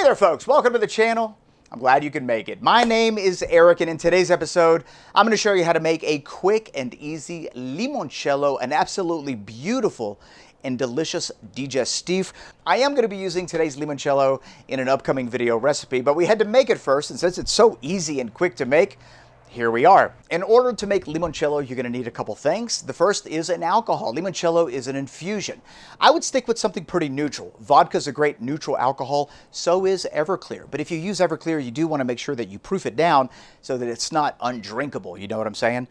there, folks. Welcome to the channel. I'm glad you can make it. My name is Eric, and in today's episode, I'm going to show you how to make a quick and easy limoncello, an absolutely beautiful and delicious digestif. I am going to be using today's limoncello in an upcoming video recipe, but we had to make it first, and since it's so easy and quick to make, here we are. In order to make limoncello, you're going to need a couple things. The first is an alcohol. Limoncello is an infusion. I would stick with something pretty neutral. Vodka is a great neutral alcohol. So is Everclear. But if you use Everclear, you do want to make sure that you proof it down so that it's not undrinkable. You know what I'm saying?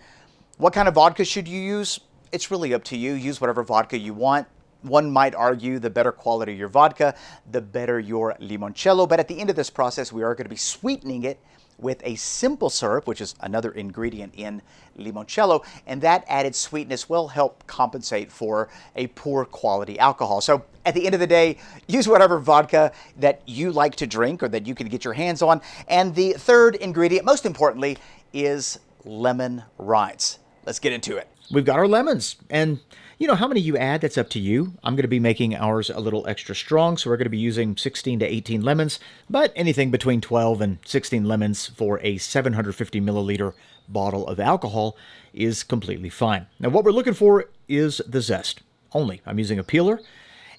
What kind of vodka should you use? It's really up to you. Use whatever vodka you want. One might argue the better quality your vodka, the better your limoncello. But at the end of this process, we are going to be sweetening it with a simple syrup, which is another ingredient in limoncello, and that added sweetness will help compensate for a poor quality alcohol. So at the end of the day, use whatever vodka that you like to drink or that you can get your hands on. And the third ingredient, most importantly, is lemon rinds. Let's get into it. We've got our lemons, and you know how many you add, that's up to you. I'm going to be making ours a little extra strong, so we're going to be using 16 to 18 lemons, but anything between 12 and 16 lemons for a 750 milliliter bottle of alcohol is completely fine. Now what we're looking for is the zest only. I'm using a peeler,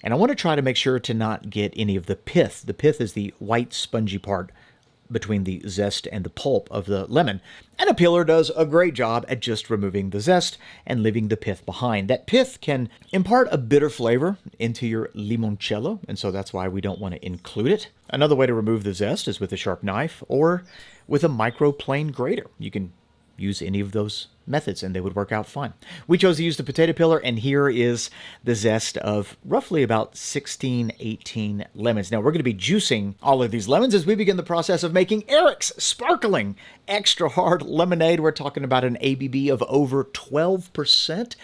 and I want to try to make sure to not get any of the pith. The pith is the white spongy part between the zest and the pulp of the lemon. And a peeler does a great job at just removing the zest and leaving the pith behind. That pith can impart a bitter flavor into your limoncello, and so that's why we don't want to include it. Another way to remove the zest is with a sharp knife or with a microplane grater. You can use any of those methods and they would work out fine. We chose to use the potato peeler, and here is the zest of roughly about 16, 18 lemons. Now we're going to be juicing all of these lemons as we begin the process of making Eric's sparkling extra hard lemonade. We're talking about an ABV of over 12%.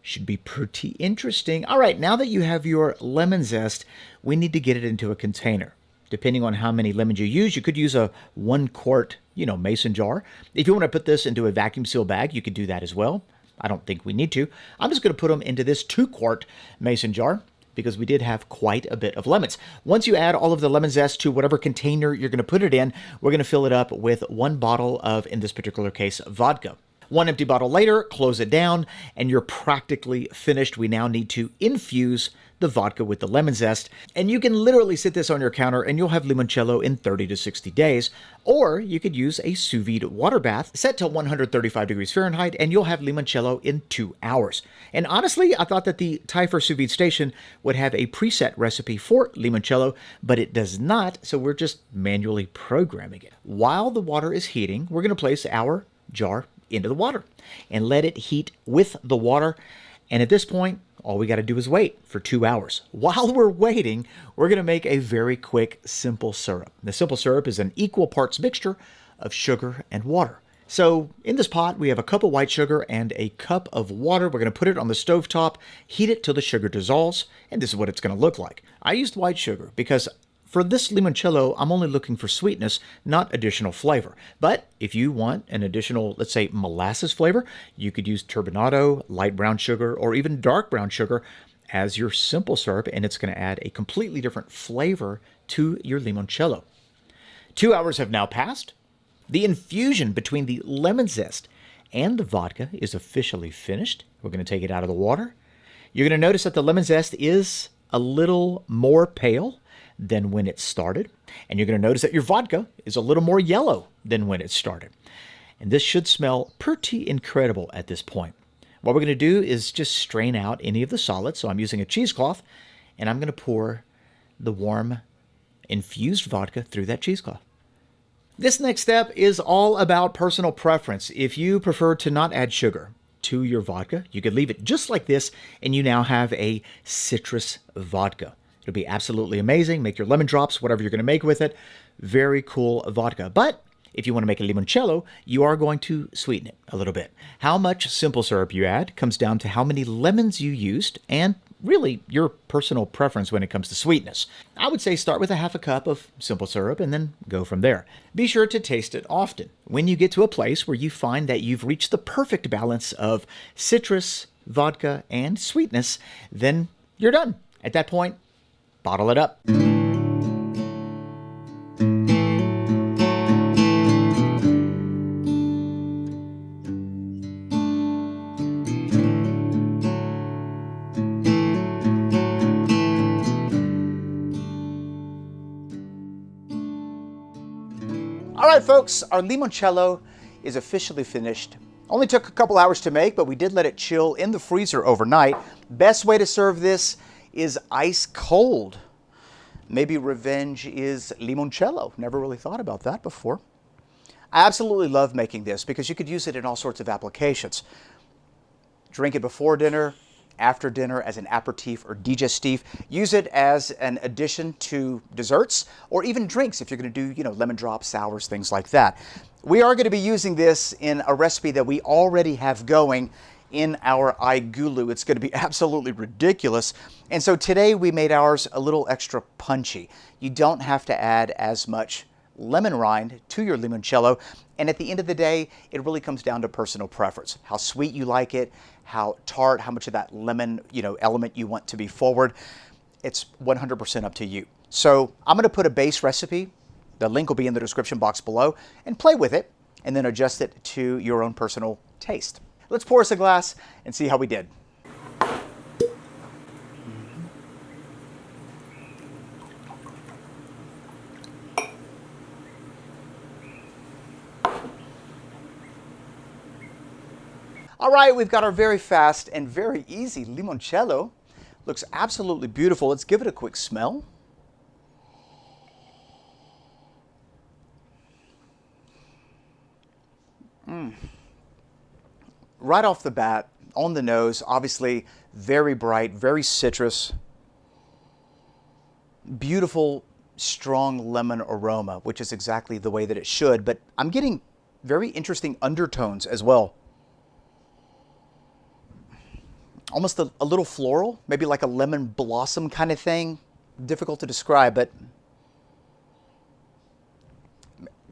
Should be pretty interesting. All right, now that you have your lemon zest, we need to get it into a container. Depending on how many lemons you use, you could use a 1 quart, mason jar. If you want to put this into a vacuum seal bag, you could do that as well. I don't think we need to. I'm just going to put them into this 2 quart mason jar because we did have quite a bit of lemons. Once you add all of the lemon zest to whatever container you're going to put it in, we're going to fill it up with 1 bottle of, in this particular case, vodka. 1 empty bottle later, close it down, and you're practically finished. We now need to infuse the vodka with the lemon zest, and you can literally sit this on your counter and you'll have limoncello in 30 to 60 days, or you could use a sous vide water bath set to 135 degrees Fahrenheit, and you'll have limoncello in 2 hours. And honestly, I thought that the Tyfer sous vide station would have a preset recipe for limoncello, but it does not, so we're just manually programming it. While the water is heating, we're going to place our jar into the water and let it heat with the water. And at this point, all we got to do is wait for 2 hours. While we're waiting, we're going to make a very quick simple syrup. The simple syrup is an equal parts mixture of sugar and water. So in this pot, we have a cup of white sugar and a cup of water. We're going to put it on the stovetop, heat it till the sugar dissolves, and this is what it's going to look like. I used white sugar because for this limoncello, I'm only looking for sweetness, not additional flavor. But if you want an additional, let's say, molasses flavor, you could use turbinado, light brown sugar, or even dark brown sugar as your simple syrup, and it's going to add a completely different flavor to your limoncello. 2 hours have now passed. The infusion between the lemon zest and the vodka is officially finished. We're going to take it out of the water. You're going to notice that the lemon zest is a little more pale than when it started. And you're going to notice that your vodka is a little more yellow than when it started. And this should smell pretty incredible at this point. What we're going to do is just strain out any of the solids. So I'm using a cheesecloth, and I'm going to pour the warm infused vodka through that cheesecloth. This next step is all about personal preference. If you prefer to not add sugar to your vodka, you could leave it just like this, and you now have a citrus vodka. It'll be absolutely amazing. Make your lemon drops, whatever you're going to make with it. Very cool vodka. But if you want to make a limoncello, you are going to sweeten it a little bit. How much simple syrup you add comes down to how many lemons you used and really your personal preference when it comes to sweetness. I would say start with a half a cup of simple syrup and then go from there. Be sure to taste it often. When you get to a place where you find that you've reached the perfect balance of citrus, vodka, and sweetness, then you're done. At that point, bottle it up. All right, folks, our limoncello is officially finished. Only took a couple hours to make, but we did let it chill in the freezer overnight. Best way to serve this is ice cold. Maybe revenge is limoncello. Never really thought about that before. I absolutely love making this because you could use it in all sorts of applications. Drink it before dinner, after dinner as an aperitif or digestif. Use it as an addition to desserts or even drinks if you're going to do, lemon drops, sours, things like that. We are going to be using this in a recipe that we already have going in our igulu. It's going to be absolutely ridiculous. And so today we made ours a little extra punchy. You don't have to add as much lemon rind to your limoncello. And at the end of the day, it really comes down to personal preference. How sweet you like it, how tart, how much of that lemon, element you want to be forward. It's 100% up to you. So I'm going to put a base recipe. The link will be in the description box below, and play with it and then adjust it to your own personal taste. Let's pour us a glass and see how we did. All right, we've got our very fast and very easy limoncello. Looks absolutely beautiful. Let's give it a quick smell. Right off the bat, on the nose, obviously very bright, very citrus. Beautiful, strong lemon aroma, which is exactly the way that it should, but I'm getting very interesting undertones as well. Almost a little floral, maybe like a lemon blossom kind of thing. Difficult to describe, but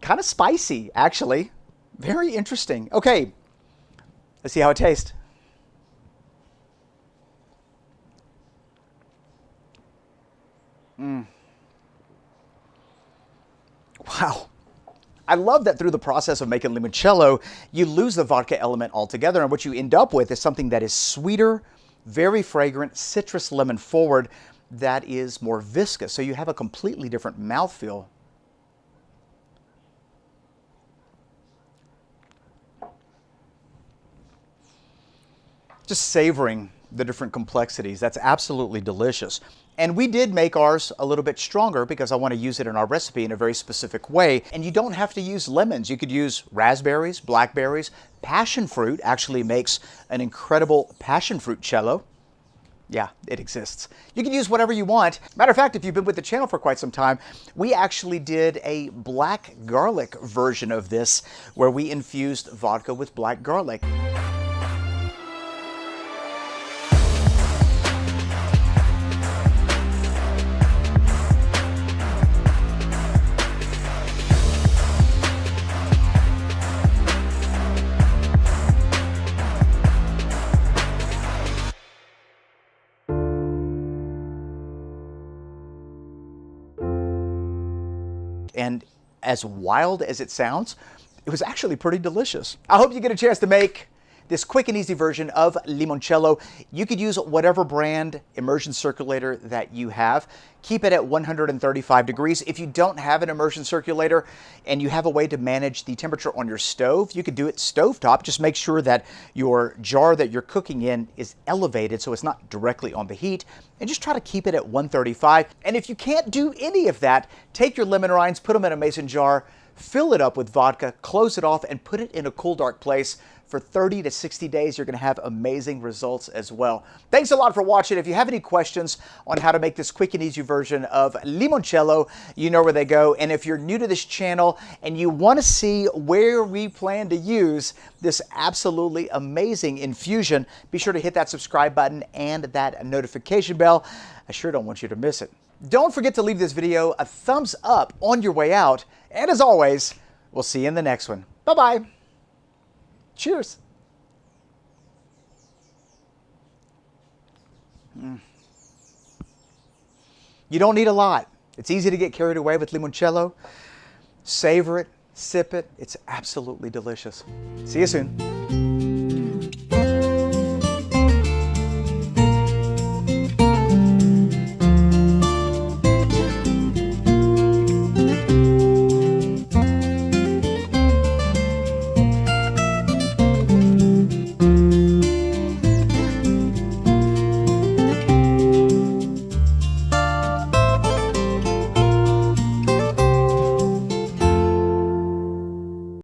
kind of spicy, actually. Very interesting. Okay, let's see how it tastes. Wow. I love that through the process of making limoncello, you lose the vodka element altogether, and what you end up with is something that is sweeter, very fragrant, citrus lemon forward, that is more viscous. So you have a completely different mouthfeel. Just savoring the different complexities. That's absolutely delicious. And we did make ours a little bit stronger because I want to use it in our recipe in a very specific way. And you don't have to use lemons. You could use raspberries, blackberries. Passion fruit actually makes an incredible passion fruit cello. Yeah, it exists. You can use whatever you want. Matter of fact, if you've been with the channel for quite some time, we actually did a black garlic version of this where we infused vodka with black garlic. And as wild as it sounds, it was actually pretty delicious. I hope you get a chance to make this quick and easy version of limoncello. You could use whatever brand immersion circulator that you have. Keep it at 135 degrees. If you don't have an immersion circulator and you have a way to manage the temperature on your stove, you could do it stovetop. Just make sure that your jar that you're cooking in is elevated so it's not directly on the heat, and just try to keep it at 135. And if you can't do any of that, take your lemon rinds, put them in a mason jar, fill it up with vodka, close it off, and put it in a cool, dark place for 30 to 60 days. You're going to have amazing results as well. Thanks a lot for watching. If you have any questions on how to make this quick and easy version of limoncello, you know where they go. And if you're new to this channel and you want to see where we plan to use this absolutely amazing infusion, be sure to hit that subscribe button and that notification bell. I sure don't want you to miss it. Don't forget to leave this video a thumbs up on your way out. And as always, we'll see you in the next one. Bye-bye. Cheers. You don't need a lot. It's easy to get carried away with limoncello. Savor it, sip it. It's absolutely delicious. See you soon.